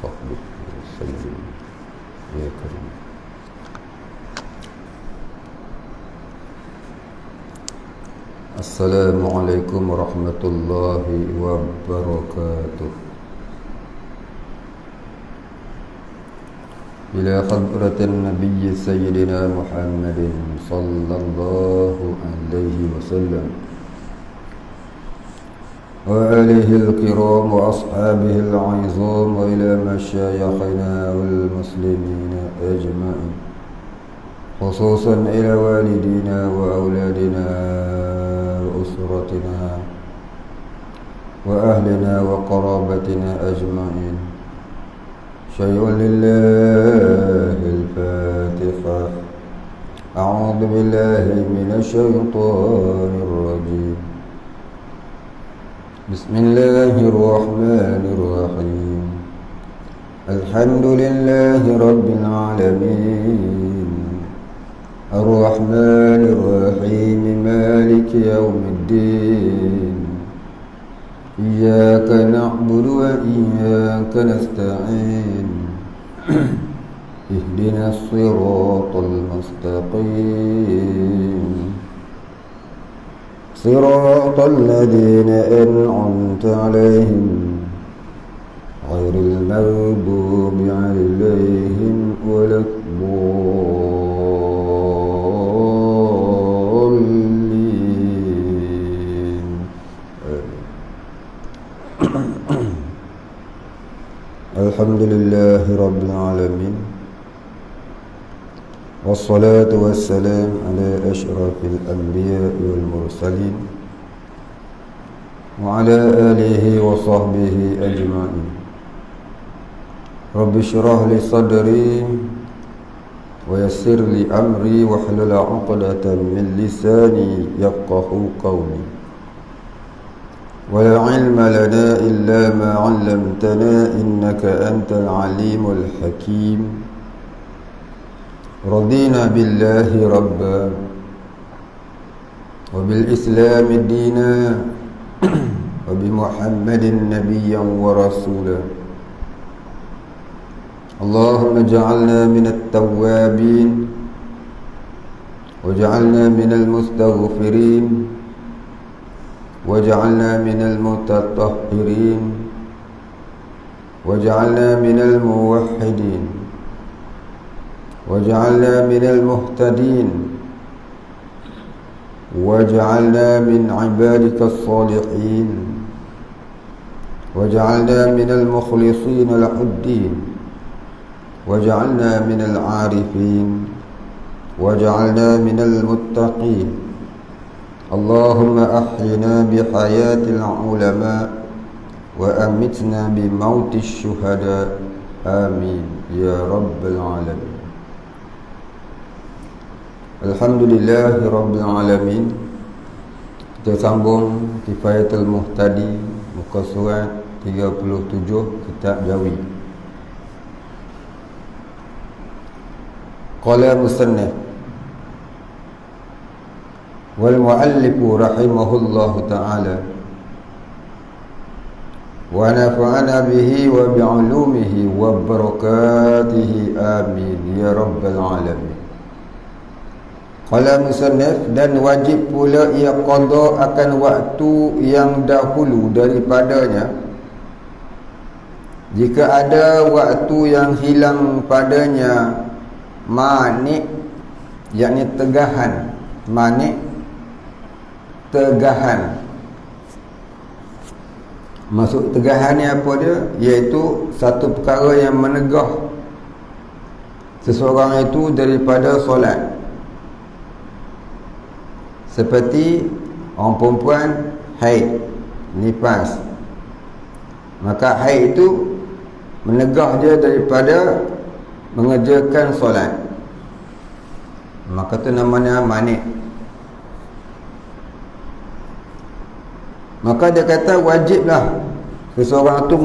وصحبه وسلم يا كريم. السلام عليكم ورحمة الله وبركاته. إلى حضرة النبي سيدنا محمد صلى الله عليه وسلم وآله الكرام وأصحابه العظام وإلى مشايخنا والمسلمين أجمعين، خصوصا إلى والدينا وأولادنا وأسرتنا وأهلنا وقرابتنا أجمعين. شيء لله الفاتحة. أعوذ بالله من الشيطان الرجيم. بسم الله الرحمن الرحيم. الحمد لله رب العالمين الرحمن الرحيم مالك يوم الدين. إياك نعبد وإياك نستعين. اهدنا الصراط المستقيم صراط الذين أنعمت عليهم غير المغضوب عليهم ولا الضالين. الحمد لله رب العالمين، والصلاة والسلام على أشرف الأنبياء والمرسلين وعلى آله وصحبه أجمعين. رب اشرح لي صدري ويسر لي أمري واحلل عقدة من لساني يفقه قولي. ولا علم لنا إلا ما علمتنا إنك أنت العليم الحكيم. رضينا بالله ربا وبالإسلام دينا وبمحمد نبيا ورسولا. اللهم اجعلنا من التوابين واجعلنا من المستغفرين واجعلنا من المتطهرين واجعلنا من الموحدين واجعلنا من المهتدين واجعلنا من عبادك الصالحين واجعلنا من المخلصين لك الدين واجعلنا من العارفين واجعلنا من المتقين. اللهم أحينا بحياة العلماء وأمتنا بموت الشهداء. آمين يا رب العالمين. Alhamdulillah Rabbil Alamin. Kita sambung Kifayatul Muhtadi, muka surat 37, kitab Jawi. Qala musannif wal muallifu rahimahullahu ta'ala wa nafa'ana bihi wa bi'ulumihi wa barakatihi. Amin ya Rabbal Alamin. Qala musannif, dan wajib pula ia qada akan waktu yang dahulu daripadanya jika ada waktu yang hilang padanya manik, yakni tegahan. Manik, tegahan. Maksud tegahan ni apa dia? Iaitu satu perkara yang menegah seseorang itu daripada solat. Seperti orang perempuan haid, nifas, maka haid itu menegah dia daripada mengerjakan solat, maka itu namanya manik. Maka dia kata wajiblah seseorang itu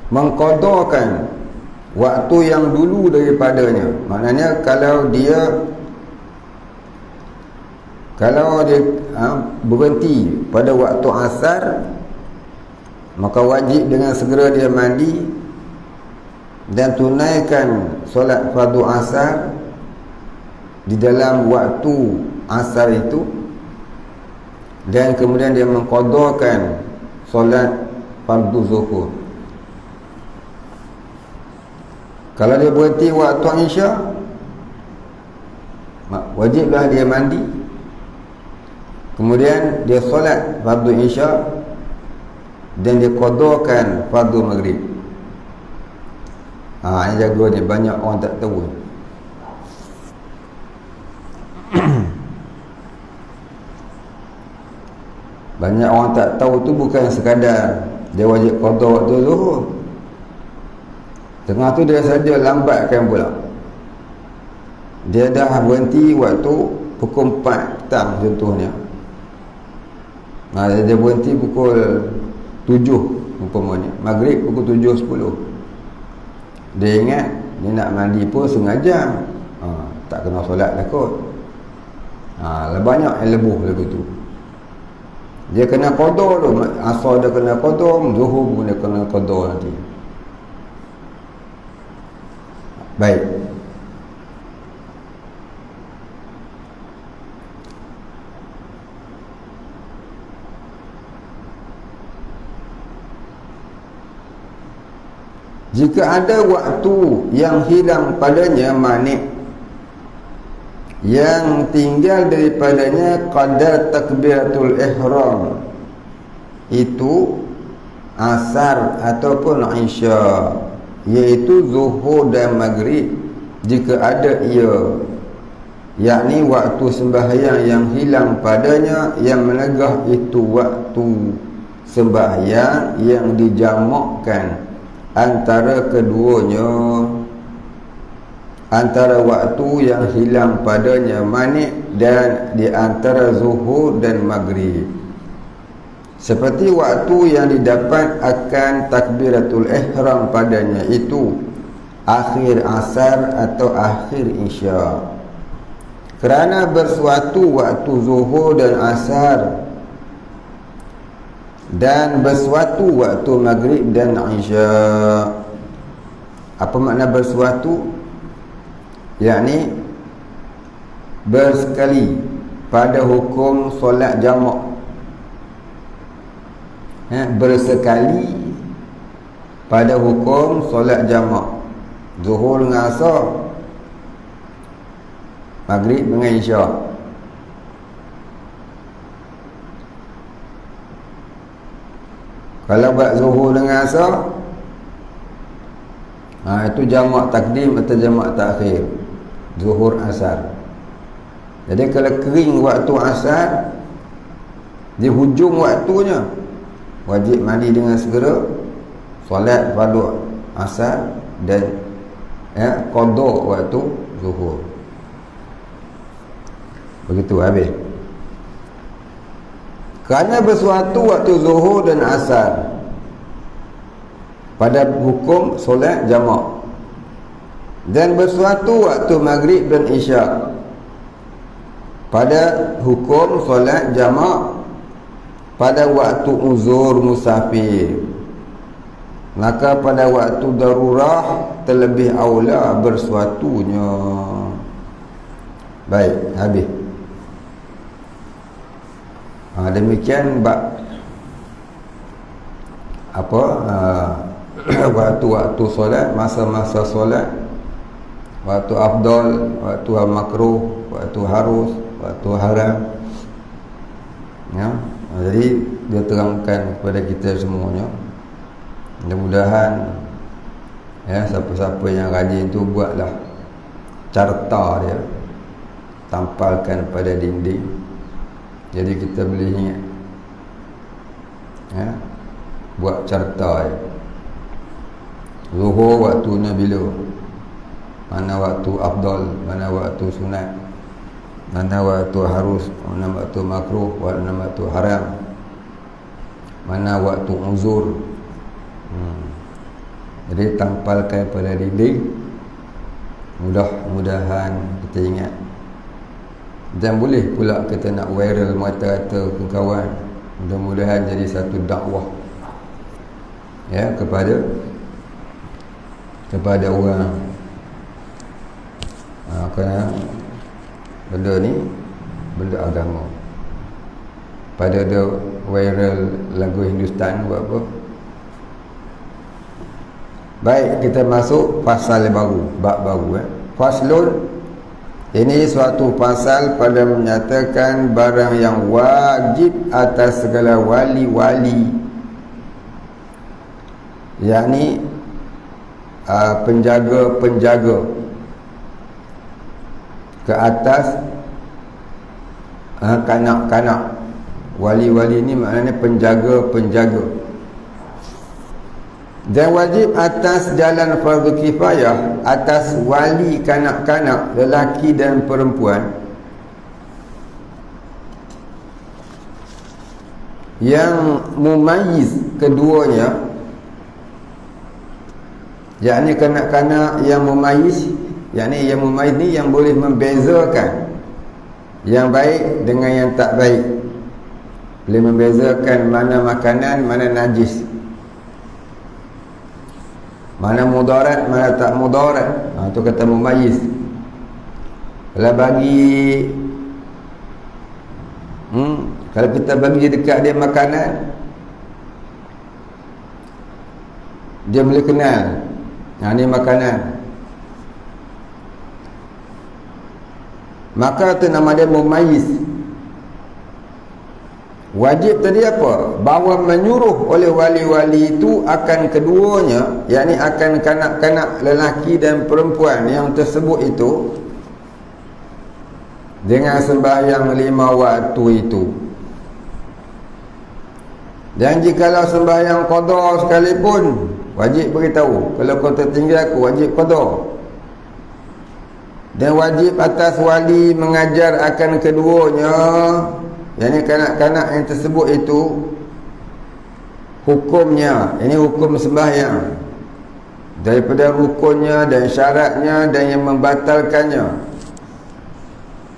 mengqadakan waktu yang dulu daripadanya. Maknanya kalau dia berhenti pada waktu asar, maka wajib dengan segera dia mandi, dan tunaikan solat fardu asar di dalam waktu asar itu, dan kemudian dia mengqadakan solat fardu zuhur. Kalau dia berhenti waktu isyak, wajiblah dia mandi, kemudian dia solat fardu isyak dan dia qadakan fardu maghrib. Ini jaga ni, banyak orang tak tahu. Banyak orang tak tahu tu bukan sekadar dia wajib qada waktu zuhur, tengah tu dia saja lambatkan pula. Dia dah berhenti waktu pukul 4 petang contohnya. Dia berhenti pukul 7 umpamanya, maghrib pukul 7.10. Dia ingat dia nak mandi pun sengaja, tak kena solat lah kot. Banyak yang lebuh lagu tu. Dia kena qada tu, asar dia kena qada, zuhur pun dia kena qada nanti. Baik. Jika ada waktu yang hilang padanya manik, yang tinggal daripadanya qadar takbiratul ihram, itu asar ataupun isya, iaitu zuhur dan maghrib, jika ada ia, yakni waktu sembahyang yang hilang padanya, yang menegah itu waktu sembahyang yang dijamakkan antara keduanya, antara waktu yang hilang padanya manik dan di antara zuhur dan maghrib, seperti waktu yang didapat akan takbiratul ihram padanya, itu akhir asar atau akhir isya. Kerana bersuatu waktu zuhur dan asar dan bersuatu waktu maghrib dan isya. Apa makna bersuatu? Yakni bersekali pada hukum solat jamak. Bersekali pada hukum solat jamak, zuhur dengan asar, maghrib dengan isya. Kalau buat zuhur dengan asar, itu jamak takdim atau jamak takhir, zuhur asar. Jadi kalau kering waktu asar, di hujung waktunya, wajib mandi dengan segera, solat fardu asar dan qada waktu zuhur. Begitu habis. Kerana bersuatu waktu zuhur dan asar pada hukum solat jamak, dan bersuatu waktu maghrib dan isyak pada hukum solat jamak pada waktu uzur musafir, maka pada waktu darurah terlebih aula bersuatunya. Baik, habis. Demikian bab waktu-waktu solat, masa-masa solat, waktu afdal, waktu makruh, waktu harus, waktu haram. Jadi dia terangkan kepada kita semuanya. Mudah-mudahan siapa-siapa yang rajin tu buatlah carta dia, tampalkan pada dinding, jadi kita boleh ingat. Buat carta dia. Zuhur waktunya bila, mana waktu afdal, mana waktu sunat, mana waktu harus, mana waktu makruh, mana waktu haram, mana waktu uzur. Jadi tampalkan pada dinding, mudah-mudahan kita ingat. Dan boleh pula kita nak viral mata-mata ke kawan, mudah-mudahan jadi satu dakwah kepada kepada orang. Kerana benda ni benda agama. Pada ada viral lagu Hindustan buat apa. Baik, kita masuk pasal baru, bab baru. Faslun, ini suatu pasal pada menyatakan barang yang wajib atas segala wali-wali, yakni penjaga-penjaga ke atas kanak-kanak. Wali-wali ni maknanya penjaga-penjaga. Dan wajib atas jalan fardu kifayah atas wali kanak-kanak lelaki dan perempuan yang mumayyiz keduanya, yakni kanak-kanak yang mumayyiz, yakni yang mumayyiz ni yang boleh membezakan yang baik dengan yang tak baik, boleh membezakan mana makanan, mana najis, mana mudarat, mana tak mudarat. Itu kata mumayyiz. Kalau bagi kalau kita bagi dekat dia makanan, dia boleh kenal ni makanan, maka itu nama dia mumayyiz. Wajib tadi apa? Bahawa menyuruh oleh wali-wali itu akan keduanya, yakni akan kanak-kanak lelaki dan perempuan yang tersebut itu, dengan sembahyang 5 waktu itu. Dan jikalau sembahyang qada sekalipun, wajib beritahu. Kalau kau tertinggal, aku wajib qada. Dan wajib atas wali mengajar akan keduanya, yakni kanak-kanak yang tersebut itu, hukumnya, ini hukum sembahyang, daripada rukunnya dan syaratnya dan yang membatalkannya.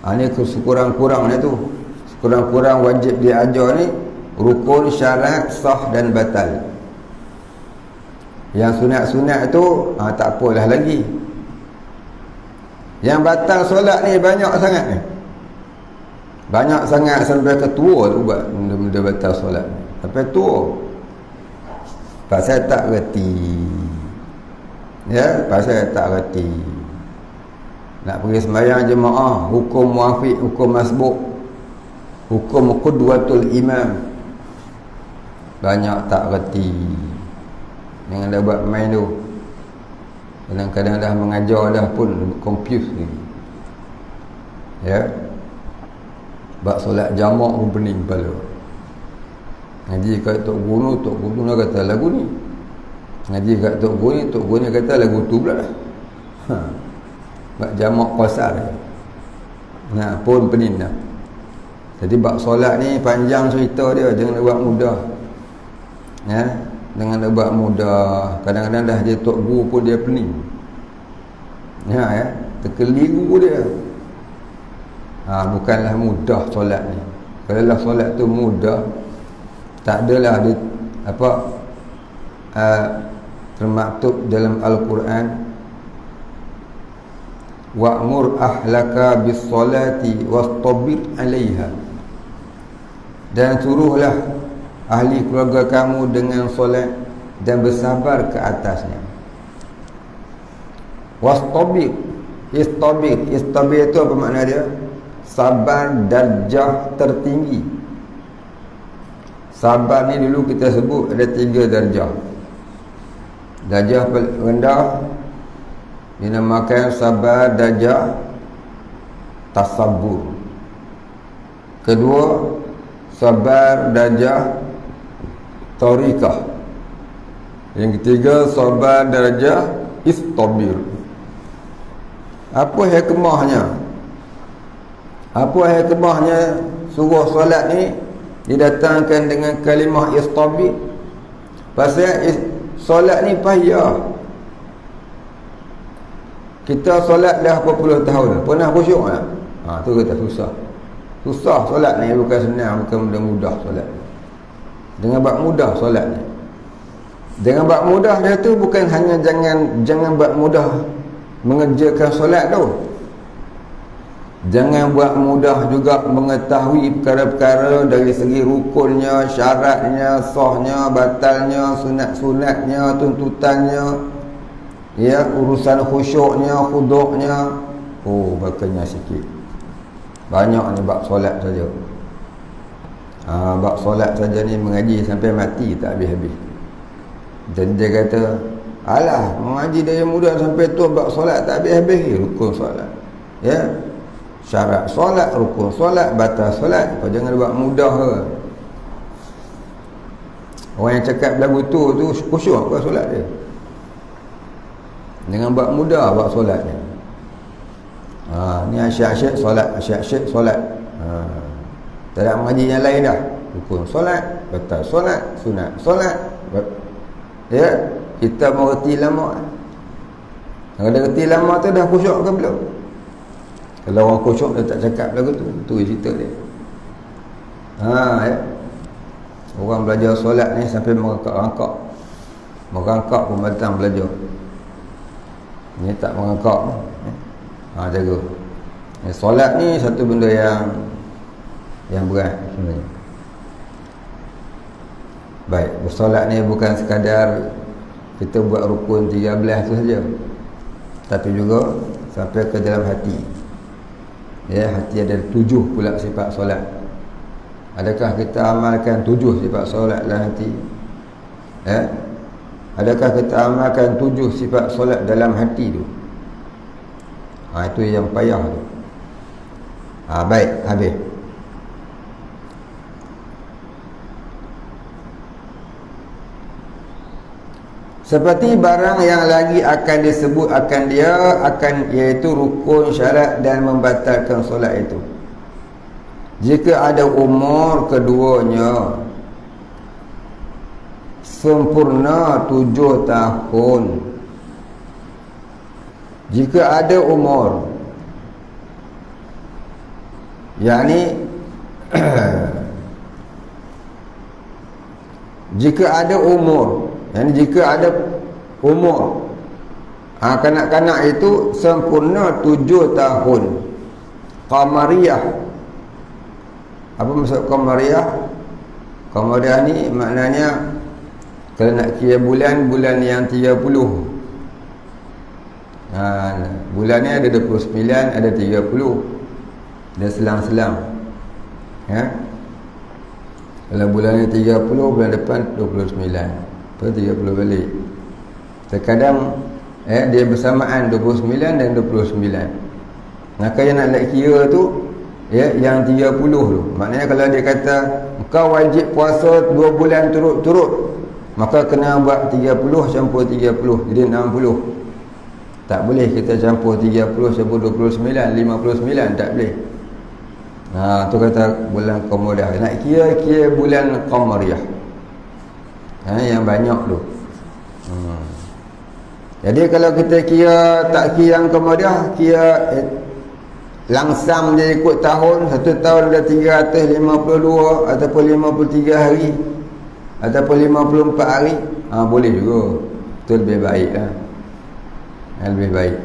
Ini sekurang-kurangnya tu, sekurang-kurang wajib diajar ni rukun, syarat, sah dan batal. Yang sunat-sunat tu tak apalah lagi. Yang batal solat ni banyak sangat ni, banyak sangat, sampai ketua tu buat benda-benda batal solat. Sampai tua, pasal tak reti, pasal tak reti. Nak pergi sembahyang jemaah, hukum muafiq, hukum masbuk, hukum qudwatul imam, banyak tak reti. Jangan dah buat main tu. Kadang-kadang dah mengajar dah pun confuse lagi. Bab solat jamak pun pening kepala. Ngaji kat Tok Guru nak kata lagu ni. Ngaji kat Tok Guru ni kata lagu tu pula dah. Bab jamak qasar. Pun pening dah. Jadi bab solat ni panjang cerita dia, jangan buat mudah. Jangan buat mudah. Kadang-kadang dah dia Tok Guru pun dia pening. Terkeliru dia. Bukanlah mudah solat ni. Kalau lah solat tu mudah, tak adalah dia termaktub dalam Al-Quran, wa'mur ahlaka bis solati wastabir 'alaiha, dan suruhlah ahli keluarga kamu dengan solat dan bersabar ke atasnya. Wastabir, istabir itu apa makna dia? Sabar darjah tertinggi. Sabar ni dulu kita sebut ada 3 darjah. Darjah rendah dinamakan sabar darjah tasabbur. Kedua, sabar darjah tariqah. Yang ketiga, sabar darjah istabir. Apa hikmahnya? Suruh solat ni didatangkan dengan kalimah istabir? Pasal solat ni payah. Kita solat dah berapa puluh tahun, pernah khusyuk tak? Tu kata susah solat ni, bukan senang, bukan mudah solat. Dengan bab mudah solat ni. Dengan buat mudah dia tu bukan hanya jangan buat mudah mengerjakan solat tu. Jangan buat mudah juga mengetahui perkara-perkara dari segi rukunnya, syaratnya, sahnya, batalnya, sunat-sunatnya, tuntutannya, ya, urusan khusyuknya, khuduknya. Oh, bakanya sikit. Banyak ni bab solat saja. Bab solat saja ni mengaji sampai mati tak habis-habis. Dan dia kata, alah, mengaji dari muda sampai tua bab solat tak habis-habis. Rukun solat, ya, syarat solat, rukun solat, batal solat. Kau jangan buat mudah ke. Orang yang cakap lagu tu khusyuk ke solat dia? Dengan buat mudah buat solat ni. Ni asyik-asyik solat, asyik-asyik solat. Tak ada mengaji yang lain dah. Rukun solat, batal solat, sunat solat. Ya, kita mengerti lama. Kalau dah reti lama tu dah khusyuk ke belum? Kalau orang khusyuk dia tak cakap lagu tu. Tu cerita dia. Ya. Orang belajar solat ni sampai merangkak-rangkak. Merangkak pun datang belajar. Ni tak merangkak. Jaga. Solat ni satu benda yang berat sebenarnya. Baik, bersolat ni bukan sekadar kita buat rukun 13 tu saja, tapi juga sampai ke dalam hati. Ya, hati ada 7 pula sifat solat. Adakah kita amalkan 7 sifat solat dalam hati? Ya? Adakah kita amalkan 7 sifat solat dalam hati tu? Itu yang payah tu. Baik, habis. Seperti barang yang lagi akan disebut akan iaitu rukun, syarat dan membatalkan solat itu. Jika ada umur keduanya sempurna 7 tahun. Jika ada umur, yakni jika ada umur, jika ada umur kanak-kanak itu sempurna 7 tahun. Qamariyah. Apa maksud qamariyah? Qamariyah ni maknanya kalau nak kira bulan yang 30. Bulan ni ada 29, ada 30. Dia selang-selang. Ya. Kalau bulan ni 30, bulan depan 29. 30 balik. Terkadang dia bersamaan 29 dan 29. Maka yang nak kira tu yang 30 tu. Maknanya kalau dia kata kau wajib puasa 2 bulan turut-turut, maka kena buat 30 campur 30, jadi 60. Tak boleh kita campur 30 campur 29, 59, tak boleh. Tu kata bulan Qamariyah. Nak kira bulan Qamariyah. Yang banyak tu. Jadi kalau kita tak kira yang Qamariyah, kira langsam dia ikut tahun, 1 tahun ada 352 ataupun 53 hari ataupun 54 hari, boleh juga. Itu lebih baik lah. Lebih baik.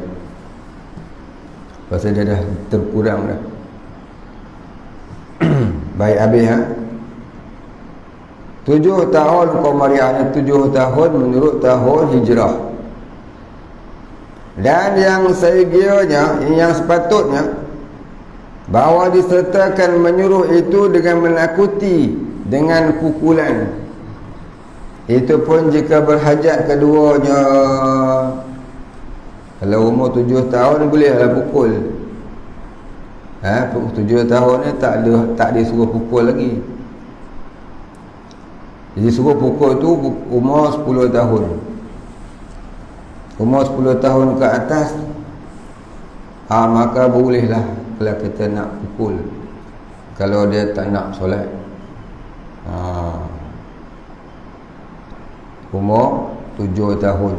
Pasal dia dah terkurang dah. Baik, habis 7 tahun Qamariyah, 7 tahun menurut tahun hijrah. Dan yang seyogianya, yang sepatutnya, bahawa disertakan menyuruh itu dengan menakuti dengan pukulan. Itu pun jika berhajat keduanya. Kalau umur 7 tahun bolehlah pukul. 7 tahun ni tak disuruh pukul lagi. Jadi suruh pukul tu umur 10 tahun. Umur 10 tahun ke atas, maka bolehlah kalau kita nak pukul, kalau dia tak nak solat. Umur 7 tahun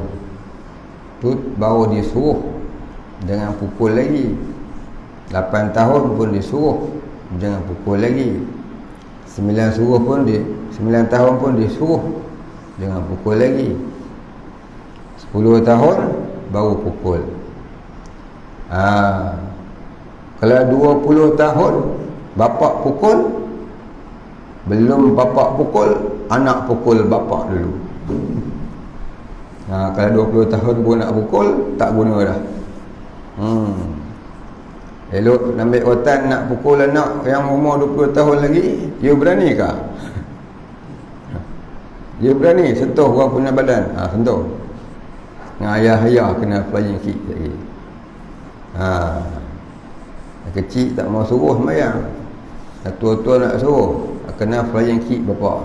tu baru disuruh jangan pukul lagi. 8 tahun pun disuruh jangan pukul lagi. 9 tahun pun disuruh jangan pukul lagi. 10 tahun baru pukul. Kalau 20 tahun bapak pukul, belum bapak pukul, anak pukul bapak dulu. Kalau 20 tahun pun nak pukul, tak guna dah. Elok ambil otan nak pukul anak yang umur 20 tahun lagi, you berani kah? You berani sentuh orang punya badan? Sentuh. Dengan ayah-ayah kena flying kick lagi. Kecil tak mau suruh sembahyang, tua-tua nak suruh, kena flying kick bapak.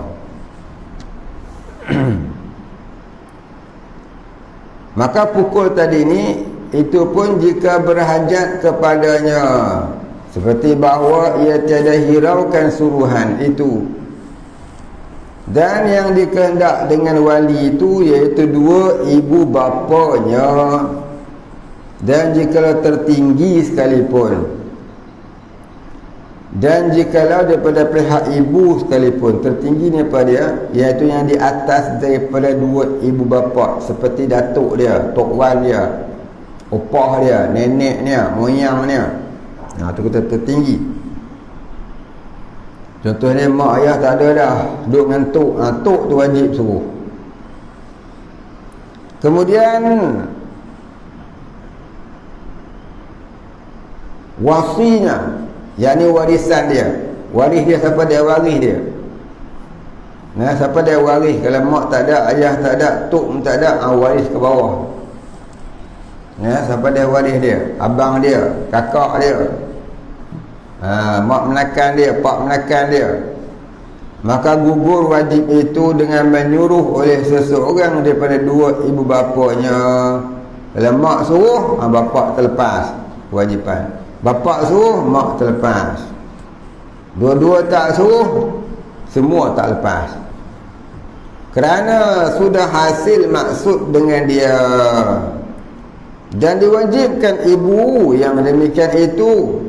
Maka pukul tadi ni, itu pun jika berhajat kepadanya, seperti bahawa ia tiada hiraukan suruhan itu. Dan yang dikehendak dengan wali itu iaitu dua ibu bapanya, dan jikalau tertinggi sekalipun, dan jikalau daripada pihak ibu sekalipun, tertinggi daripada dia, iaitu yang di atas daripada dua ibu bapa, seperti datuk dia, tok wan dia, opah dia, nenek dia, moyang dia, itu kita tertinggi. Contohnya mak ayah tak ada dah, duduk dengan tok, tok tu wajib suruh. Kemudian wasinya, yakni warisan dia, waris dia, siapa dia waris dia. Siapa dia waris? Kalau mak tak ada, ayah tak ada, tok pun tak ada, waris ke bawah. Siapa dia waris dia? Abang dia, kakak dia, mak menakan dia, pak menakan dia. Maka gugur wajib itu dengan menyuruh oleh seseorang daripada dua ibu bapanya. Kalau mak suruh, bapak terlepas kewajipan. Bapak suruh, mak terlepas. Dua-dua tak suruh, semua tak lepas. Kerana sudah hasil maksud dengan dia. Dan diwajibkan ibu yang demikian itu,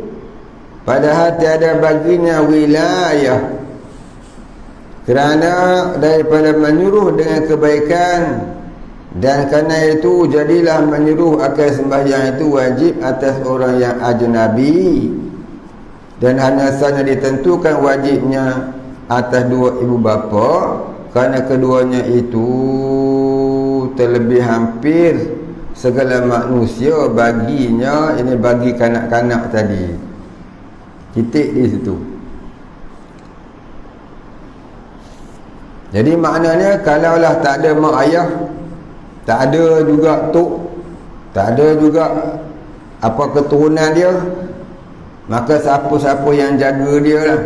padahal tiada baginya wilayah. Kerana daripada menyuruh dengan kebaikan, dan kerana itu jadilah menyuruh akan sembahyang itu wajib atas orang yang ajnabi, dan hanya saja ditentukan wajibnya atas dua ibu bapa, kerana keduanya itu terlebih hampir segala manusia baginya. Ini bagi kanak-kanak tadi, titik di situ. Jadi maknanya, kalaulah tak ada mak ayah, tak ada juga tok, tak ada juga apa keturunan dia, maka siapa-siapa yang jaga dia lah.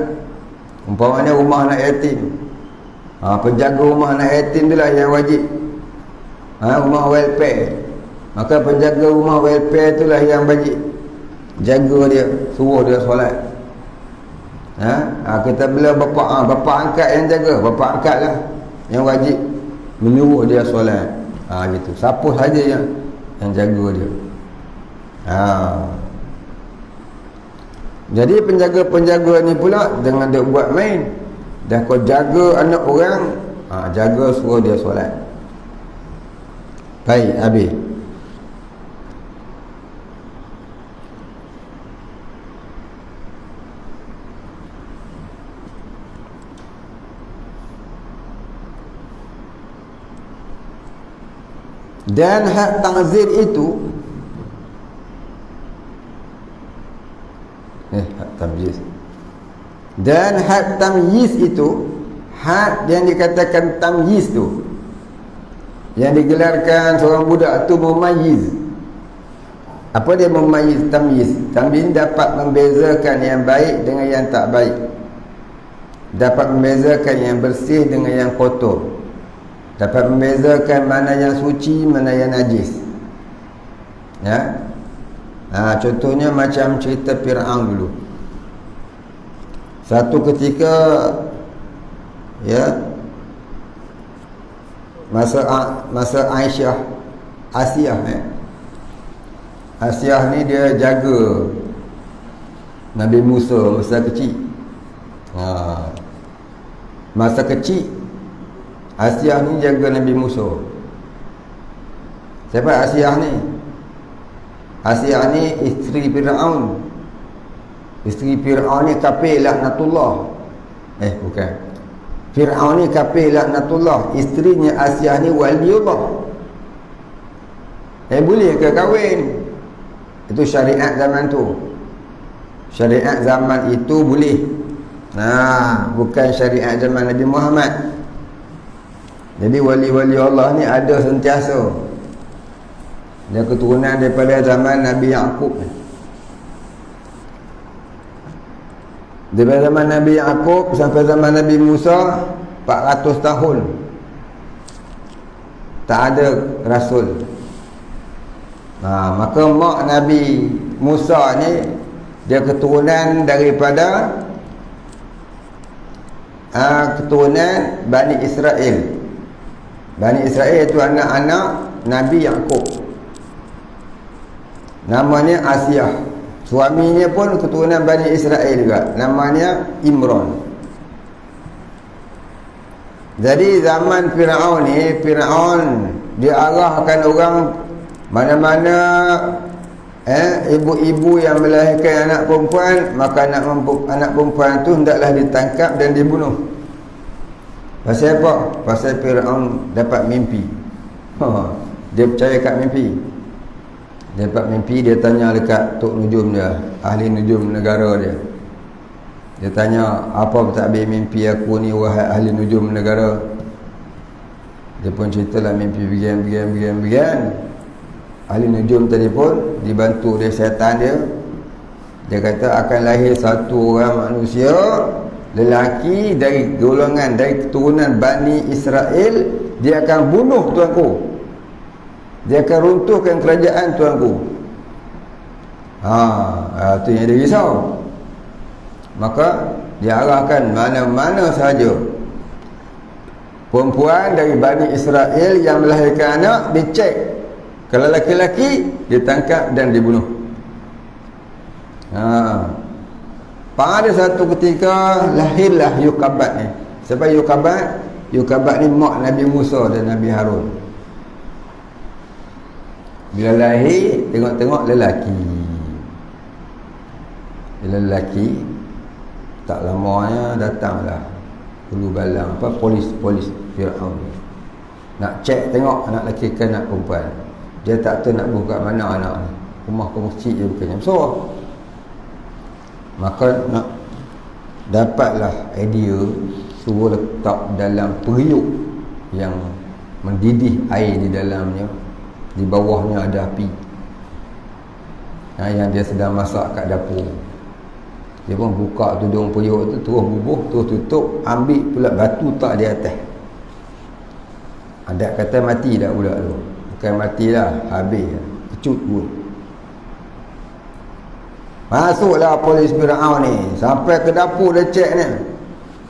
Umpamanya rumah anak yatim, penjaga rumah anak yatim tu lah yang wajib. Rumah welfare, maka penjaga rumah welfare tu lah yang wajib jaga dia, suruh dia solat. Kita bila bapa angkat yang jaga, bapa angkat lah yang wajib menyuruh dia solat. Gitu. Siapa saja yang jaga dia. Jadi penjaga-penjaga ni pula jangan dia buat main. Dah kau jaga anak orang, jaga suruh dia solat. Baik, habis. Dan hak ta'zir itu, hak tamyiz. Dan hak tamyiz itu, hak yang dikatakan tamyiz tu, yang digelarkan seorang budak tu memayyiz. Apa dia memayyiz? Tamyiz. Tamyiz dapat membezakan yang baik dengan yang tak baik, dapat membezakan yang bersih dengan yang kotor, dapat membezakan mana yang suci, mana yang najis. Contohnya macam cerita Fir'aun dulu. Satu ketika, masa Asyah ni dia jaga Nabi Musa masa kecil. Masa kecil Asiyah ni jaga Nabi Musa. Siapa Asiyah ni? Asiyah ni isteri Fir'aun. Isteri Fir'aun ni kafir laknatullah. Bukan. Fir'aun ni kafir laknatullah. Isterinya Asiyah ni waliullah. Boleh ke kahwin? Itu syariat zaman tu. Syariat zaman itu boleh. Bukan syariat zaman Nabi Muhammad. Jadi wali-wali Allah ni ada sentiasa. Dia keturunan daripada zaman Nabi Yaqub. Daripada zaman Nabi Yaqub sampai zaman Nabi Musa 400 tahun tak ada rasul. Maka mak Nabi Musa ni dia keturunan daripada keturunan Bani Israel. Bani Israel itu anak-anak Nabi Yaqub. Namanya Asiyah. Suaminya pun keturunan Bani Israel juga. Namanya Imran. Jadi zaman Fir'aun ni, Fir'aun dia arahkan orang mana-mana ibu-ibu yang melahirkan anak perempuan, maka anak perempuan tu hendaklah ditangkap dan dibunuh. Pasal apa? Pasal Fir'aun dapat mimpi. Dia percaya kat mimpi. Dia dapat mimpi, dia tanya dekat tok nujum dia, ahli nujum negara dia. Dia tanya, apa pentadbir mimpi aku ni wahai ahli nujum negara? Dia pun ceritalah mimpi begini. Ahli nujum tadi pun dibantu oleh syaitan dia. Dia kata akan lahir satu orang manusia lelaki dari golongan, dari keturunan Bani Israel. Dia akan bunuh tuanku. Dia akan runtuhkan kerajaan tuanku. Itu yang dia risau. Maka dia arahkan mana-mana sahaja perempuan dari Bani Israel yang melahirkan anak, dicek. Kalau laki-laki, ditangkap dan dibunuh. Pada satu ketika lahirlah Yukabat ni. Siapa Yukabat? Yukabat ni mak Nabi Musa dan Nabi Harun. Bila lahir, tengok-tengok lelaki. Bila lelaki, tak lamanya datanglah hulu balang, polis Fir'aun. Nak cek tengok anak lelaki ke anak perempuan. Dia tak tahu nak buka mana anak ni. Rumah ke masjid je bukannya besar. Maka nak dapatlah idea, suruh letak dalam periuk yang mendidih air di dalamnya. Di bawahnya ada api. Yang dia sedang masak kat dapur. Dia pun buka tudung periuk tu, terus bubuh, terus tutup, ambil pula batu tak di atas. Ada kata mati dah pula tu. Bukan matilah, habis, kecut pun. Masuklah polis Fir'aun ni, sampai ke dapur dia cek ni.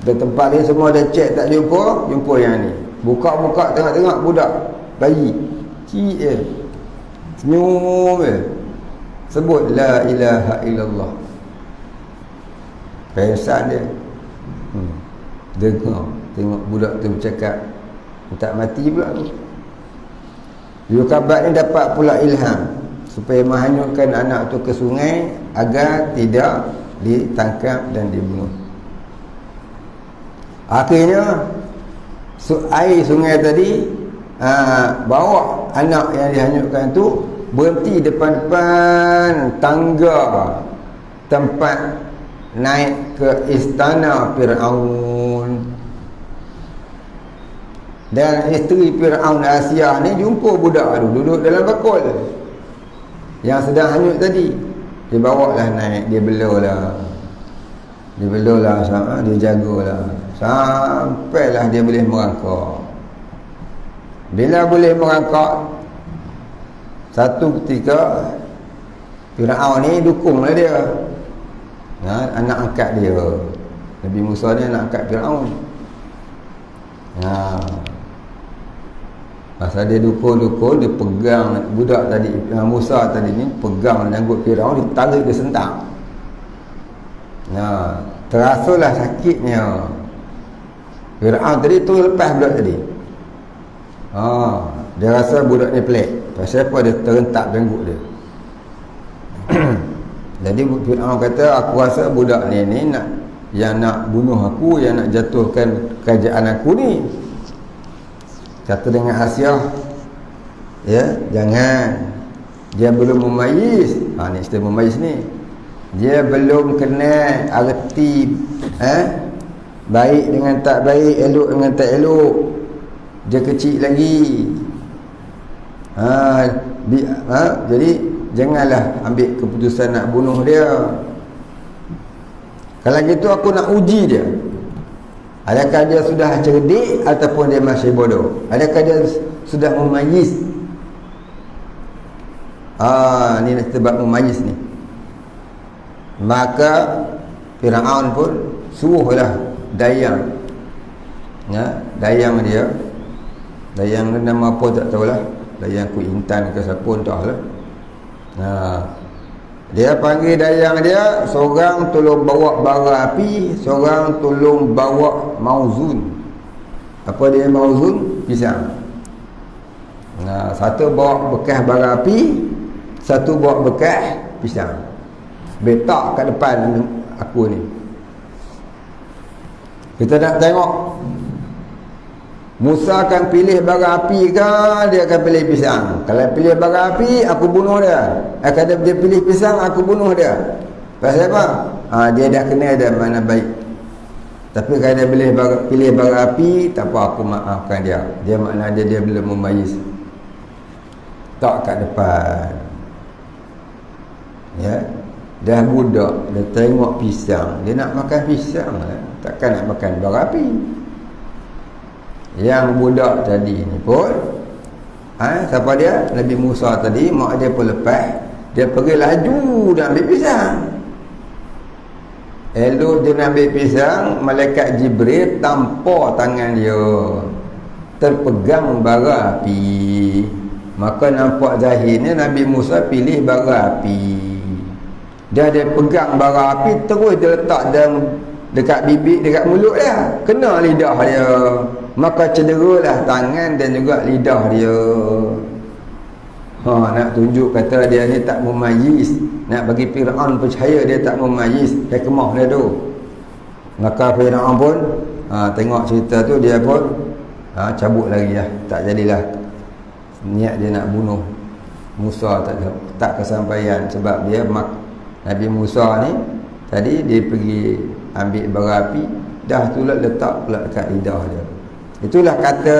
Di tempat ni semua dia cek tak jumpa yang ni. Buka-buka tengok-tengok budak bayi. Cik senyum sebut la ilaha illallah. Perasan dia dengar, tengok budak tu bercakap tak mati pula tu. Yukabat ni dapat pula ilham supaya menghanyutkan anak tu ke sungai agar tidak ditangkap dan dibunuh. Akhirnya air sungai tadi bawa anak yang dihanyutkan tu berhenti depan-depan tangga tempat naik ke istana Fir'aun. Dan isteri Fir'aun Asiyah ni jumpa budak tu duduk dalam bakul yang sedang hanyut tadi. Dia bawa lah naik, dia belah sama, dia jagalah sampailah dia boleh merangkak. Bila boleh merangkak, satu ketika Fir'aun ni dukunglah dia. Anak angkat dia. Nabi Musa ni anak angkat Fir'aun. Pasal dia dukung, dia pegang budak tadi, Musa tadi ni pegang janggut Fir'aun, ditarik dia sentak. Terasalah sakitnya. Fir'aun tadi tu lepas budak tadi. Dia rasa budak ni pelik. Pasal apa? Dia terentak jenggut dia. Jadi Fir'aun kata, aku rasa budak ni nak bunuh aku, yang nak jatuhkan kerajaan aku ni. Kata dengan Asyah, ya, jangan. Dia belum memayis. Ni istilah memayis ni. Dia belum kenal arti baik dengan tak baik, elok dengan tak elok. Dia kecil lagi. Jadi janganlah ambil keputusan nak bunuh dia. Kalau gitu aku nak uji dia. Adakah dia sudah cerdik ataupun dia masih bodoh? Adakah dia sudah memayis? Ni sebab memayis ni. Maka Fir'aun pun suruhlah dayang. Dayang dia. Dayang ni nama apa tak tahulah. Dayang Ku Intan ke siapa entahlah. Dia panggil dayang dia, seorang tolong bawa bara api, seorang tolong bawa mauzun. Apa dia mauzun? Pisang. Satu bawa bekas bara api, satu bawa bekas pisang. Betak kat depan aku ni. Kita nak tengok Musa akan pilih bara api ke dia akan pilih pisang. Kalau pilih bara api, aku bunuh dia. Kalau dia pilih pisang, aku bunuh dia. Pasal apa? Dia dah kenal dah mana baik. Tapi kalau dia pilih bara api, tak apa, aku maafkan dia. Dia makna dia belum memayis. Tak kat depan. Ya. Dah budak, dia tengok pisang, dia nak makan pisang lah. Takkan nak makan bara api. Yang budak tadi ni pun siapa dia? Nabi Musa tadi, mak dia pun lepas. Dia pergi laju dan ambil pisang. Elok dia nak ambil pisang, malaikat Jibril tampar tangan dia, terpegang bara api. Maka nampak zahirnya Nabi Musa pilih bara api. Dia pegang bara api, terus dia letak dekat bibik, dekat mulut dia, kena lidah dia. Maka cederalah tangan dan juga lidah dia. Nak tunjuk kata dia ni tak memayis. Nak bagi Fir'aun percaya dia tak memayis hikmah dia tu. Maka Fir'aun pun tengok cerita tu, dia pun cabut lagi lah. Tak jadilah niat dia nak bunuh Musa, tak kesampaian. Sebab dia Nabi Musa ni tadi dia pergi ambil bara api, dah tu letak pula dekat lidah dia. Itulah kata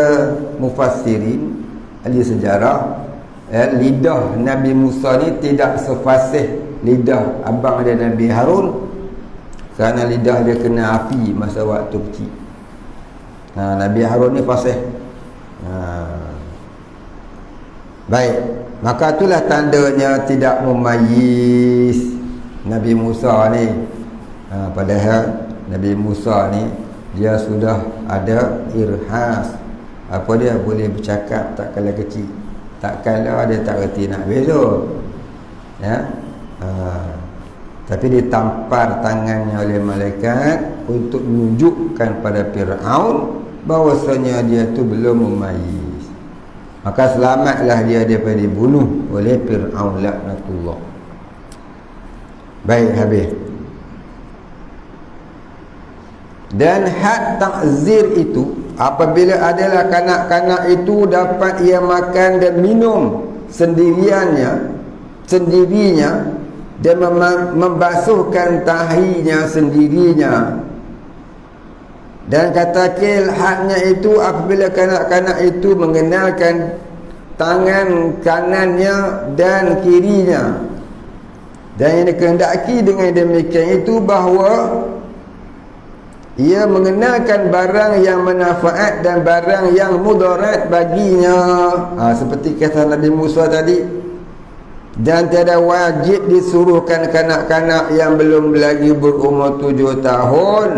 mufassirin, ahli sejarah, lidah Nabi Musa ni tidak sefasih lidah abang dia Nabi Harun, kerana lidah dia kena api masa waktu kecil. Nabi Harun ni fasih. Baik, maka itulah tandanya tidak memayis Nabi Musa ni. Padahal Nabi Musa ni dia sudah ada irhas. Apa dia boleh bercakap tak kala kecil. Tak kala dia tak reti nak beza. Ya. Tapi ditampar tangannya oleh malaikat untuk menunjukkan pada Fir'aun bahawasanya dia tu belum memayis. Maka selamatlah dia daripada dibunuh oleh Fir'aun laknatullah. Baik, habis. Dan had takzir itu, apabila adalah kanak-kanak itu dapat ia makan dan minum sendirinya dan membasuhkan tahinya sendirinya. Dan kata kil hadnya itu apabila kanak-kanak itu mengenalkan tangan kanannya dan kirinya. Dan yang dikehendaki dengan demikian itu bahawa ia mengenalkan barang yang manfaat dan barang yang mudarat baginya. Seperti kata Nabi Musa tadi. Dan tiada wajib disuruhkan kanak-kanak yang belum lagi berumur 7 tahun.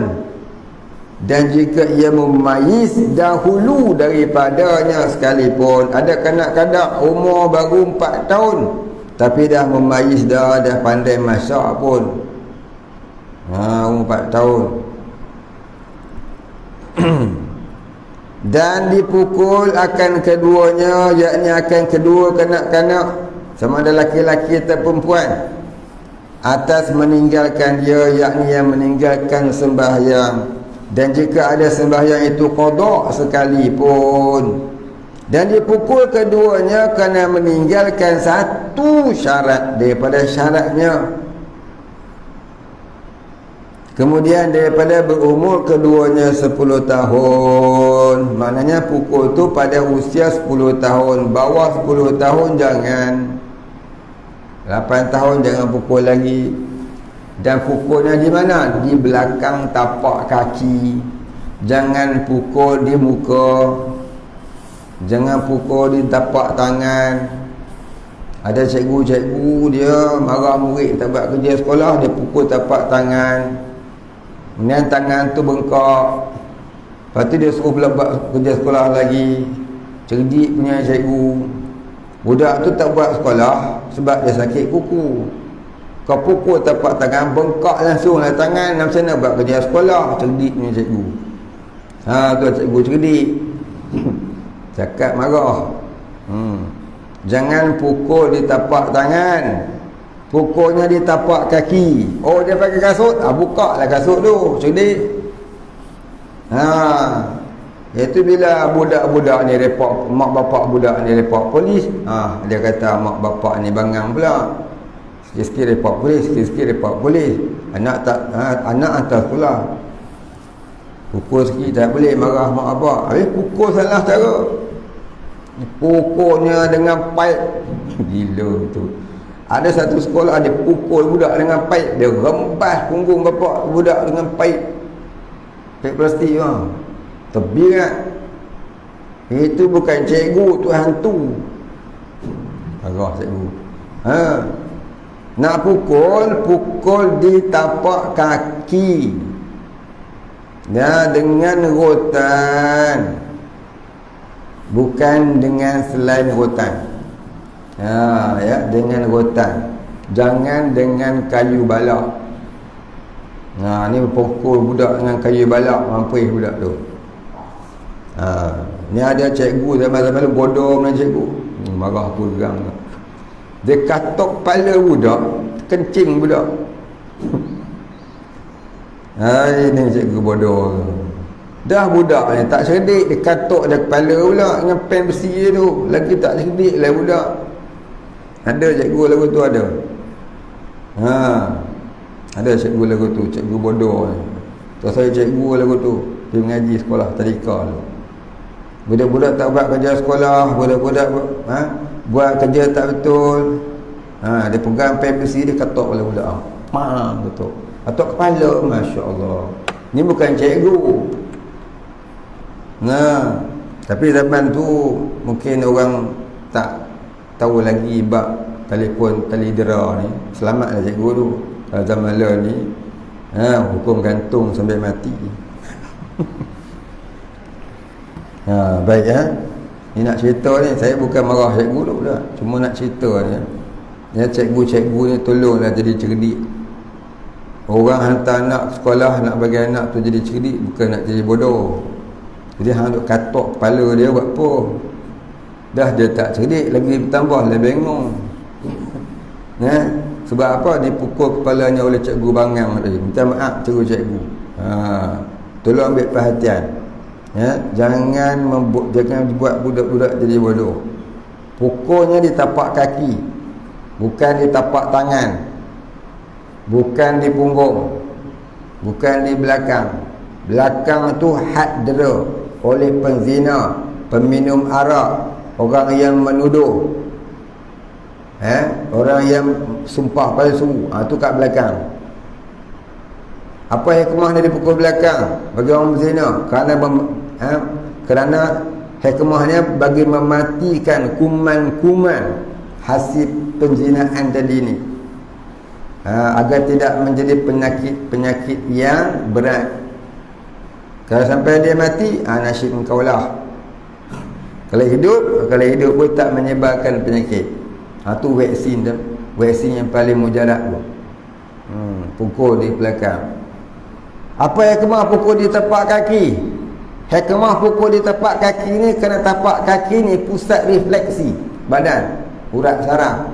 Dan jika ia memayis dahulu daripadanya sekalipun. Ada kanak-kanak umur baru 4 tahun tapi dah memayis dah pandai masak pun. Umur 4 tahun. dan dipukul akan keduanya, yakni akan kedua kanak-kanak sama ada laki-laki atau perempuan, atas meninggalkan dia, yakni yang meninggalkan sembahyang. Dan jika ada sembahyang itu qada sekalipun, dan dipukul keduanya kerana meninggalkan satu syarat daripada syaratnya. Kemudian daripada berumur keduanya 10 tahun, maknanya pukul tu pada usia 10 tahun. Bawah 10 tahun jangan, 8 tahun jangan pukul lagi. Dan pukulnya di mana? Di belakang tapak kaki. Jangan pukul di muka, jangan pukul di tapak tangan. Ada cikgu-cikgu dia marah murid tak buat kerja sekolah, dia pukul tapak tangan. Kemudian tangan tu bengkak. Lepas tu dia suruh pula buat kerja sekolah lagi. Cerdik punya cikgu. Budak tu tak buat sekolah sebab dia sakit kuku. Kau pukul tapak tangan, bengkak langsung lah tangan, macam mana buat kerja sekolah? Cerdik punya cikgu. Tu cikgu cerdik. Cakap marah. Jangan pukul di tapak tangan, pukulnya di tapak kaki. Oh, dia pakai kasut, buka lah kasut tu, cerdik. Itu bila budak-budak ni report, mak bapak budak ni report polis, dia kata mak bapak ni bangang pula. Sikit-sikit report polis, sikit-sikit report polis. Anak hantar sekolah. Pukul sikit tak boleh, marah mak bapak. Habis pukul salah cara, pukulnya dengan paip. Gila tu. Ada satu sekolah dia pukul budak dengan paip, dia rembas punggung bapak budak dengan paip plastik terbirat. Itu bukan cikgu, tu hantu. Marah cikgu. Nak pukul di tapak kaki, dengan rotan, bukan dengan selain rotan. Dengan rotan. Jangan dengan kayu balak. Ni pukul budak dengan kayu balak, mampus budak tu. Ni ada cikgu zaman-zaman bodoh punya cikgu. Marah aku geram. Dia katok kepala budak, kencing budak. Ini cikgu bodoh. Dah budak ni tak cerdik, dia katok dia kepala pula dengan pen besi tu. Lagi tak cerdik lah budak. Ada cikgu lagu tu ada. Ada cikgu lagu tu, cikgu bodoh ni. Tak saya cikgu lagu tu, dia mengaji sekolah tadika tu. Budak-budak tak buat kerja sekolah, budak-budak buat kerja tak betul. Dia pegang pen besi, dia katok kepala budak. Betul. Katok kepala, masya-Allah. Ni bukan cikgu. Tapi zaman tu mungkin orang tak tahu lagi bab telefon telidera ni. Selamatlah cikgu tu. Kalau zaman lah ni hukum gantung sampai mati. Baik ni nak cerita ni, saya bukan marah cikgu tu dah, cuma nak cerita ni. Cikgu-cikgu ni tolonglah jadi cerdik. Orang hantar anak sekolah, nak bagi anak tu jadi cerdik, bukan nak jadi bodoh. Jadi hang duk katok kepala dia buat apa? Dah dia tak cerdik, lagi bertambah lah bengong. Sebab apa? Dipukul kepalanya oleh cikgu bangang tadi. Minta maaf cikgu-cikgu. Tolong ambil perhatian. Jangan buat budak-budak jadi bodoh. Pukulnya di tapak kaki, bukan di tapak tangan, bukan di punggung, bukan di belakang. Belakang tu had dera oleh penzina, peminum arak, orang yang menuduh, orang yang sumpah palsu, tu kat belakang. Apa hikmah dari pukul belakang bagi orang berzina? Kerana hikmahnya bagi mematikan kuman-kuman hasil penzinaan tadi ni, agar tidak menjadi penyakit yang berat. Kalau sampai dia mati, nasib engkau lah. Kalau hidup pun tak menyebarkan penyakit. Tu vaksin yang paling mujarab tu. Pukul di belakang. Apa yang kemah pukul di tapak kaki? Hikmah pukul di tapak kaki ni, kerana tapak kaki ni pusat refleksi badan, urat saraf.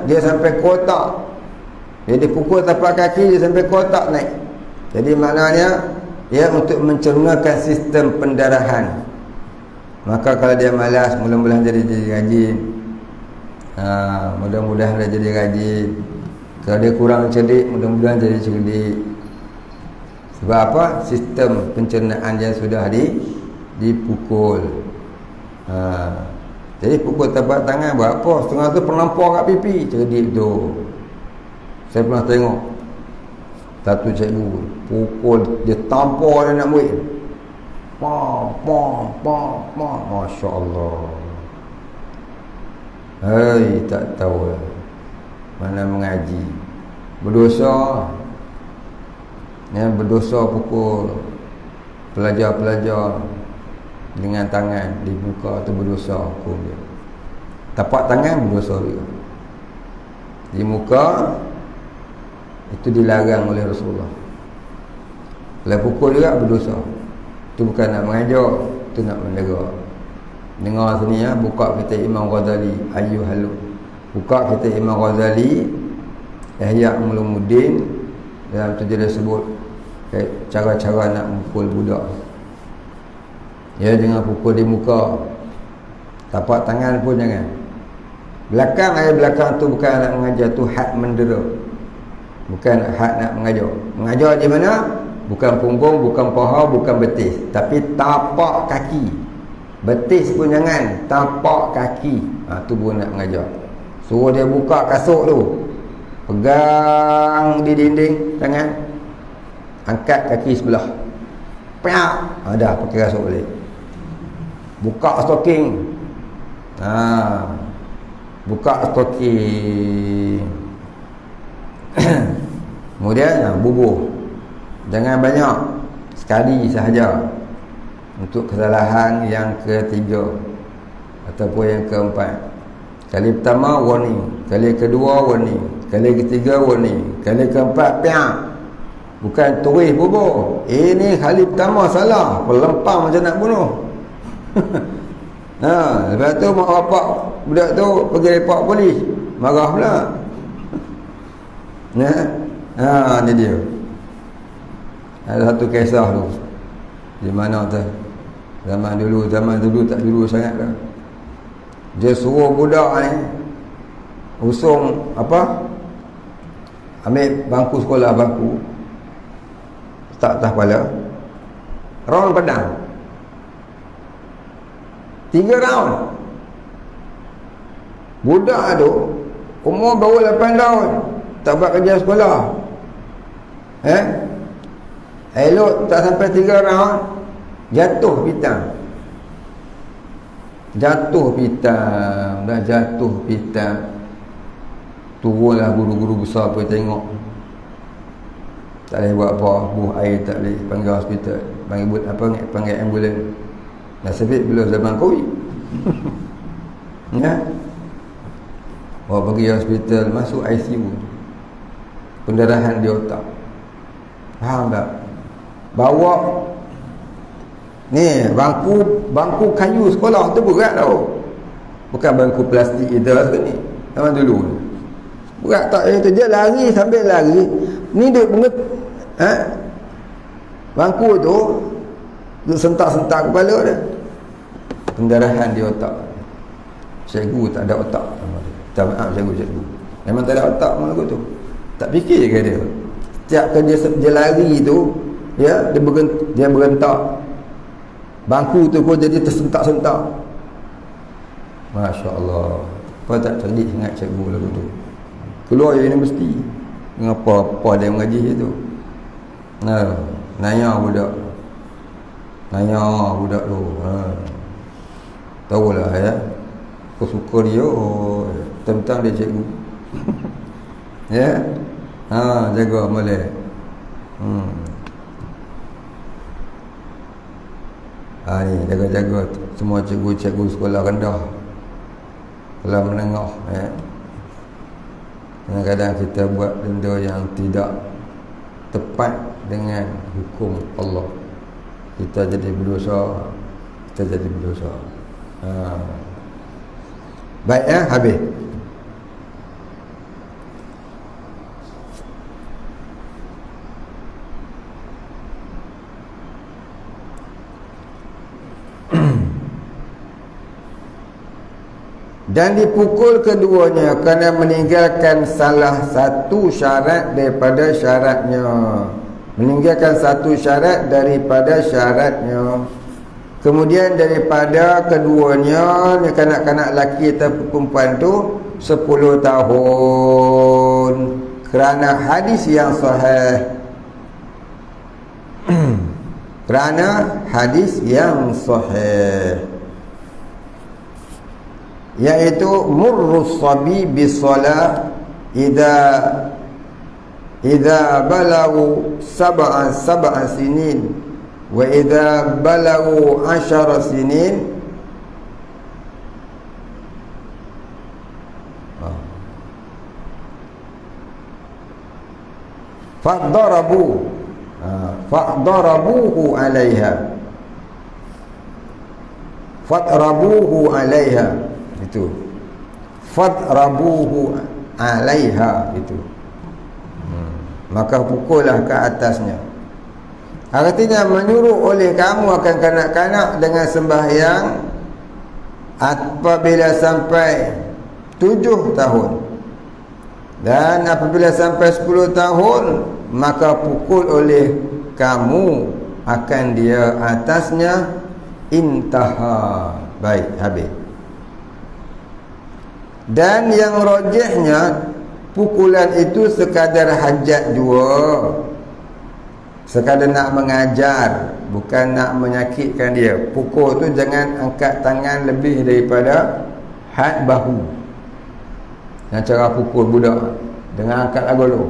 Dia sampai kotak. Jadi pukul tapak kaki dia sampai kotak naik. Jadi maknanya dia untuk mencernakan sistem pendarahan. Maka kalau dia malas, mudah-mudahan jadi rajin. Mudah-mudahan dia jadi rajin. Kalau dia kurang cerdik, mudah-mudahan jadi cerdik. Sebab apa? Sistem pencernaan dia sudah dipukul. Jadi pukul tapak tangan buat apa? Setengah tu perlampau kat pipi. Cerdik tu. Saya pernah tengok satu cikgu pukul, dia tampar dia nak murid. Masya Allah. Tak tahu lah mana mengaji. Berdosa. Berdosa pukul pelajar-pelajar dengan tangan di muka tu, berdosa hukum dia. Tapak tangan berdosa juga. Di muka itu dilarang oleh Rasulullah. Kalau pukul juga berdosa. Itu bukan nak mengajar, itu nak menegur. Dengar sini ya, buka kitab Imam Ghazali Ayyuhalu. Buka kitab Imam Ghazali Ihya Ulumuddin. Dalam tu dia sebut cara-cara nak mukul budak. Jangan pukul di muka. Tapak tangan pun jangan. Belakang, ayat belakang tu bukan nak mengajar, tu had mendera. Bukan had nak mengajar. Mengajar di mana? Bukan punggung, bukan paha, bukan betis, tapi tapak kaki. Betis pun jangan, tapak kaki. Tu pun nak mengajar. Suruh dia buka kasut tu, pegang di dinding tangan, angkat kaki sebelah, dah pakai kasut balik. Buka stocking. Buka stocking. Kemudian bubuh. Jangan banyak, sekali sahaja. Untuk kesalahan yang ketiga ataupun yang keempat. Kali pertama warning, kali kedua warning, kali ketiga warning, kali keempat bukan turis bubuh. Ini kali pertama salah, pelempang macam nak bunuh. Lepas tu mak bapak budak tu pergi report polis, marah pula. Ni dia. Ada satu kisah tu. Di mana tu? Zaman dulu tak dulu sangat lah. Dia suruh budak ni usung ambil bangku sekolah, bangku letak atas kepala, round pedang 3 round. Budak tu umur baru 8 tahun, tak buat kerja sekolah. Elok tak sampai 3 round, jatuh pitang. Dah jatuh pitang. Turunlah guru-guru besar pergi tengok. Tak boleh buat apa, buh air tak boleh, panggil hospital, panggil ambulans. Nasib belum zaman Covid. Bawa pergi hospital, masuk ICU. Pendarahan di otak. Faham tak? Bawa ni bangku kayu sekolah tu berat tau. Bukan bangku plastik itu lah ni. Zaman dulu ni. Berat tak itu, dia lari sambil lari. Ni dia bangku tu dia sentak-sentak kepala dia. Pendarahan di otak. Cikgu tak ada otak. Maaf cikgu. Memang tak ada otak malam tu. Tak fikir ke dia? Setiap kali dia lari tu, dia berentak. Bangku tu pun jadi tersentak-sentak. Masya Allah. Apa tak cerdik sangat cikgu lagu tu. Keluar universiti. Mengapa dia mengaji tu? Nanya budak tu. Tahulah ya. Aku suka dia. Tentang dia cikgu. Ya. Jaga boleh. Ni jaga-jaga semua cikgu-cikgu sekolah rendah, sekolah menengah. Kadang-kadang kita buat benda yang tidak tepat dengan hukum Allah. kita jadi berdosa. Baik ya, habis. Dan dipukul keduanya kerana meninggalkan salah satu syarat daripada syaratnya. Meninggalkan satu syarat daripada syaratnya. Kemudian daripada keduanya, ni kanak-kanak lelaki atau perempuan tu 10 tahun. Kerana hadis yang sahih. Kerana hadis yang sahih, iaitu murrus sabi bisalah idza balagu sab'a sinin wa idza balagu 10 sinin fadarabuhu 'alaiha itu fadrabuhu 'alaiha itu maka pukullah ke atasnya. Artinya menyuruh oleh kamu akan kanak-kanak dengan sembahyang apabila sampai 7 tahun, dan apabila sampai 10 tahun maka pukul oleh kamu akan dia atasnya. Intaha. Baik, habis. Dan yang rajihnya pukulan itu sekadar hajat jua, sekadar nak mengajar, bukan nak menyakitkan dia. Pukul tu jangan angkat tangan lebih daripada had bahu. Yang cara pukul budak dengan angkat lagu tu,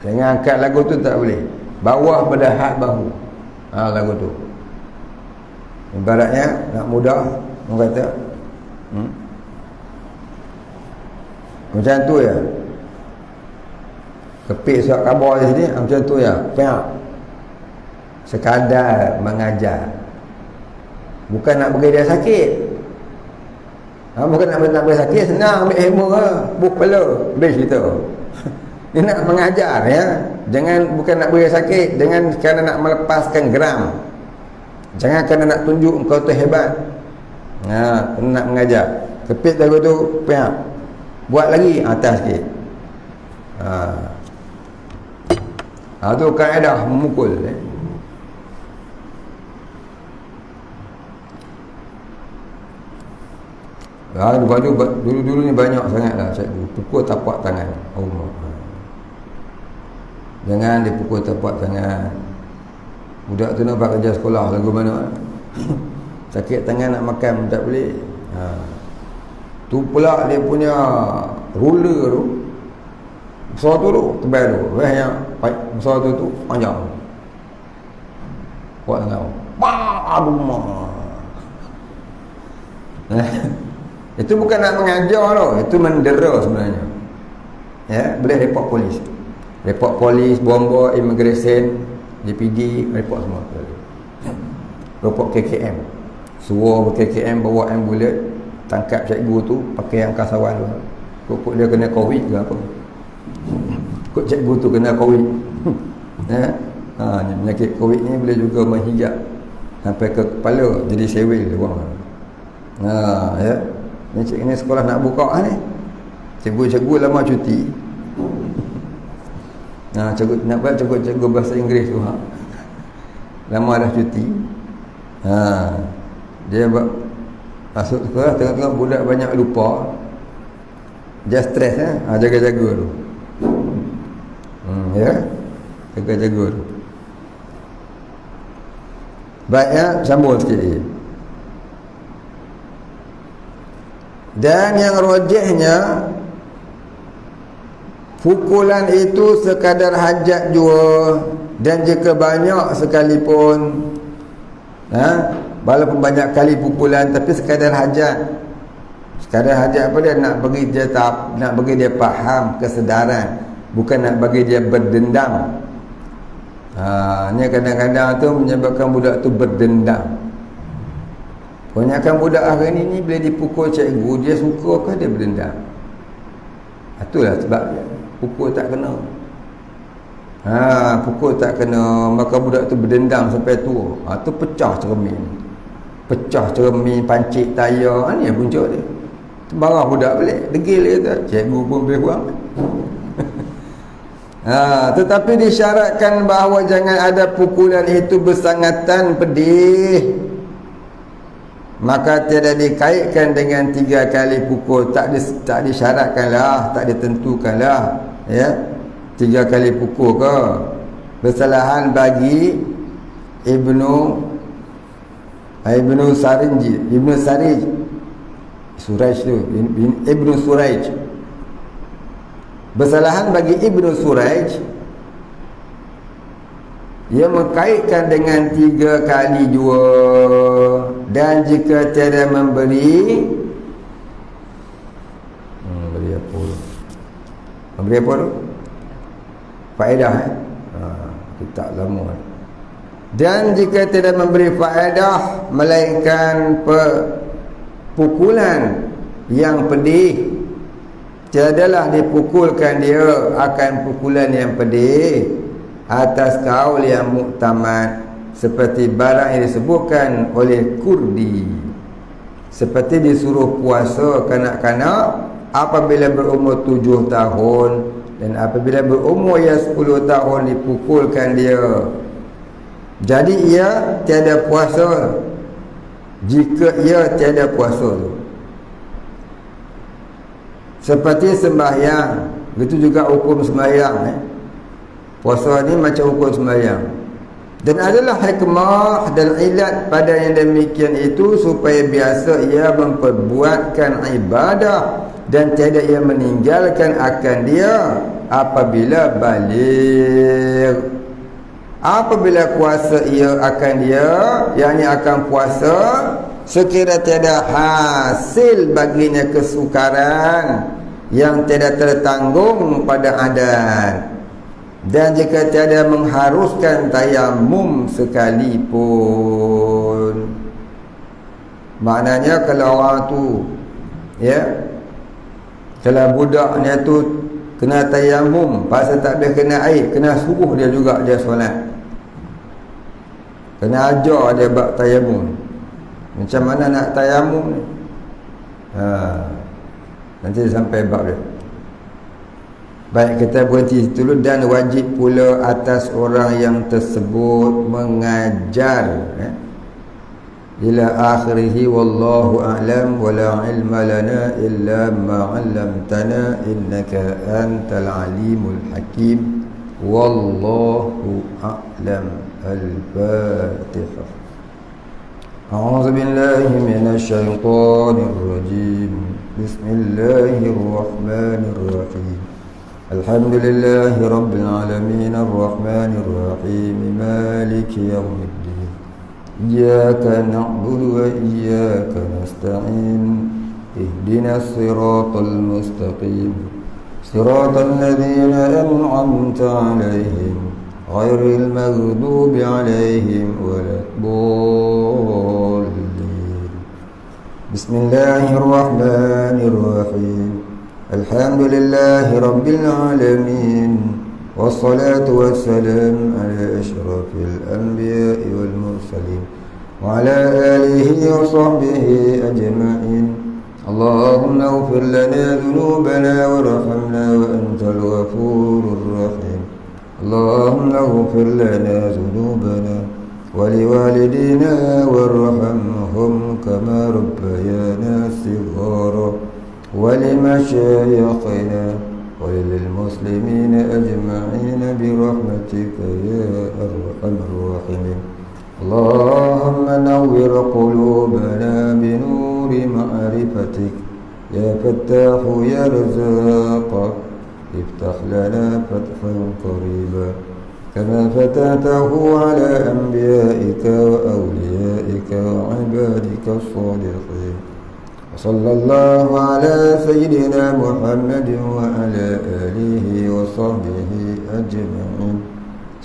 dengan angkat lagu tu tak boleh, bawah pada had bahu. Lagu tu ibaratnya nak mudah orang kata macam tu ya, kepik surat khabar di sini macam tu ya, sekadar mengajar, bukan nak bagi dia sakit. Bukan nak bagi sakit, senang ambil hammer buh kepala habis cerita. Dia nak mengajar ya, bukan nak beri sakit, jangan kerana nak melepaskan geram, jangan kerana nak tunjuk engkau tu hebat. Nak mengajar, kepit lagu tu, buat lagi atas sikit. Tu kaedah memukul. Dulu ni banyak sangatlah cikgu pukul tapak tangan. Allah. Jangan dipukul tapak tangan. Budak tu nak buat kerja sekolah lagu mana? Sakit tangan nak makan tak boleh. Tu pula dia punya ruler tu besar tu tebal tu. Yang besar tu panjang. Kuat tengah. Aduh. Itu bukan nak mengajar tau, itu mendera sebenarnya. Ya, boleh report polis. Report polis, bomba, immigration, DPD, report semua. Report KKM. Suruh KKM bawa ambulans tangkap cikgu tu pakai angkasawan tu. Kok dia kena COVID ke apa? Kok cikgu tu kena COVID. Ya. Penyakit COVID ni boleh juga menghijab sampai ke kepala, jadi sewil dia buang. Ya. Ni sekolah nak buka ni. Cikgu-cikgu lama cuti. Cikgu nak buat cikgu bahasa Inggeris tu lama dah cuti. Dia masuk sekolah tengok-tengok budak banyak lupa. Dia stres jaga-jaga tu. Ya. Jaga-jaga tu. Baik ya, sambung sikit. Dan yang rajihnya pukulan itu sekadar hajat jua, dan jika banyak sekalipun, walaupun banyak kali pukulan tapi sekadar hajat. Sekadar hajat apa dia? Nak bagi dia faham kesedaran, bukan nak bagi dia berdendam. Ni kadang-kadang tu menyebabkan budak tu berdendam. Kebanyakan budak hari ni bila dipukul cikgu, dia suka ke dia berdendam? Itulah sebab pukul tak kena. Pukul tak kena, maka budak tu berdendam sampai tua. Tu pecah cermin, pancit tayar. Ni yang punca dia. Marah budak balik, degil dia kata, cikgu pun boleh buang. Tetapi disyaratkan bahawa jangan ada pukulan itu bersangatan pedih. Maka tiada dikaitkan dengan 3 kali pukul. Tak disyaratkanlah, tak ditentukanlah, ya, 3 kali pukul ke. Kesalahan bagi Ibnu Suraij. Kesalahan bagi Ibnu Suraij, ia mengkaitkan dengan 3 kali 2, dan jika tiada memberi apa tu? Faedah, kita lama. Dan jika tidak memberi faedah melainkan pukulan yang pedih, tiadalah dipukulkan dia akan pukulan yang pedih atas kaul yang muktamad, seperti barang yang disebutkan oleh Kurdi, seperti disuruh puasa kanak-kanak apabila berumur 7 tahun, dan apabila berumur 10 tahun dipukulkan dia. Jadi ia tiada puasa jika ia tiada puasa tu. Seperti sembahyang, begitu juga hukum sembahyang. Puasa ni macam hukum sembahyang. Dan adalah hikmah dan ilat pada yang demikian itu supaya biasa ia memperbuatkan ibadah dan tiada ia meninggalkan akan dia apabila balik. Apabila kuasa ia akan dia, yakni akan puasa, sekira tiada hasil baginya kesukaran yang tidak tertanggung pada adat, dan jika tiada mengharuskan tayamum sekalipun. Maknanya kalau orang tu, ya, kalau budaknya tu kena tayamum, pasal tak boleh kena air, kena suruh dia juga dia solat, kena ajar dia bab tayamum. Macam mana nak tayamum ni? Nanti sampai bab dia. Baik, kita berhenti dulu. Dan wajib pula atas orang yang tersebut mengajar, ila akhirih. Wallahu a'lam wa la ilma lana illa ma 'allamtana innaka antal alimul hakim. Wallahu a'lam. Al-Fatihah. A'udzu billahi minasy syaithanir rajim. Bismillahirrahmanirrahim. Alhamdulillahi rabbil alamin arrahmanir rahim maliki yaumiddin. Iyyaka na'budu wa iyyaka nasta'in. Ihdinas siratal mustaqim. Siratal ladzina an'amta 'alaihim ghairil maghdubi 'alaihim waladdallin. Bismillahirrahmanirrahim. Alhamdulillahi rabbil alamin. Wassalatu wassalamu ala asyrafil anbiya'i wal mursalin wa ala alihi wa sahbihi ajma'in. Allahumma ighfir lana dhunubana warhamna wa antal ghafurur rahim. Allahumma ighfir lana dhunubana wa liwalidina warhamhum kama rabbayana shighara wa limashayikhina wa lil muslimina ajma'in bi rahmatika ya arhamar rahimin. Allahumma nawwir qulubana bi nuri ma'rifatik ya fattahu ya razzaq. Iftah lana fathan qariba kama fatahtahu ala anbiya'ika wa awliya'ika wa ibadika as-salihin. Sallallahu ala sayyidina Muhammadin wa ala alihi wa sahbihi ajma'in.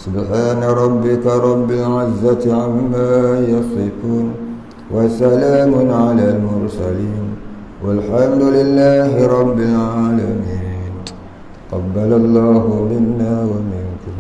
سبحان ربك رب العزة عما يصفون وسلام على المرسلين والحمد لله رب العالمين. قبل الله منا ومنكم.